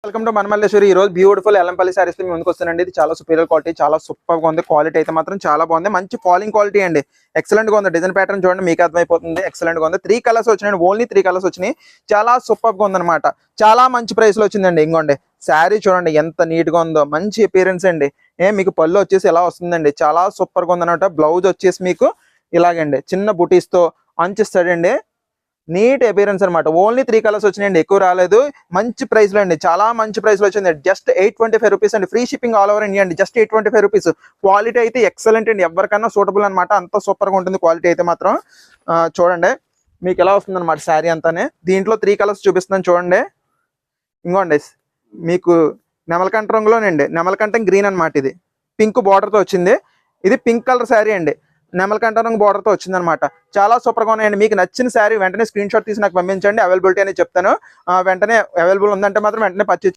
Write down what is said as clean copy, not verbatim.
Welcome to మనమల్లేశ్వరి. ఈ రోజు beautiful Yellampalli saris మీ ముందుకు వస్తానండి. ఇది చాలా సుపీరియర్ క్వాలిటీ, చాలా సూపర్ గా ఉంది. క్వాలిటీ అయితే మాత్రం చాలా బాగుంది. మంచి ఫాలింగ్ క్వాలిటీ అండి. ఎక్సలెంట్ గా ఉంది. డిజైన్ ప్యాటర్న్ చూడండి, మీకు అర్థమైపోతుంది. ఎక్సలెంట్ గా ఉంది. 3 కలర్స్ వచ్చినాయి, ఓన్లీ 3 కలర్స్ వచ్చినాయి. చాలా సూపర్ గా ఉందన్నమాట. చాలా మంచి ప్రైస్ లో వచ్చిందండి. ఇంకోండి శారీ చూడండి ఎంత నీట్ గా ఉందో, మంచి అపియరెన్స్ అండి. మీకు పళ్ళు వచ్చేసి ఎలా వస్తుందండి, చాలా సూపర్ గా ఉందన్నమాట. బ్లౌజ్ వచ్చేసి మీకు ఇలాగండి చిన్న బుటీస్ తో అంచిస్తాడండి. నీట్ అపియరెన్స్ అనమాట. ఓన్లీ 3 కలర్స్ వచ్చినాయండి, ఎక్కువ రాలేదు. మంచి ప్రైస్ లో అండి, చాలా మంచి ప్రైస్ లో వచ్చింది. జస్ట్ 825 రూపీస్ అండి. Free shipping all over India అండి. Just 825 rupees. క్వాలిటీ అయితే ఎక్సలెంట్ అండి, ఎవరికన్నా సూటబుల్ అనమాట. అంత సూపర్ గా ఉంటుంది క్వాలిటీ అయితే మాత్రం. చూడండి మీకు ఎలా వస్తుంది అనమాట శారీ అంతానే. దీంట్లో 3 కలర్స్ చూపిస్తున్నాను చూడండి. ఇంకోండి మీకు నెమలకంఠ రంగులోనండి, నెమలకంఠం గ్రీన్ అనమాట. ఇది పింక్ బార్డర్ తో వచ్చింది. ఇది పింక్ కలర్ శారీ అండి, నెమలకంఠ రంగు బార్డర్ తో వచ్చింది అనమాట. చాలా సూపర్ గా ఉన్నాయండి. మీకు నచ్చిన శారీ వెంటనే స్క్రీన్ షాట్ తీసి నాకు పంపించండి, అవైలబిలిటీ అనేది చెప్తాను. వెంటనే అవైలబుల్ ఉందంటే మాత్రం వెంటనే పర్చేజ్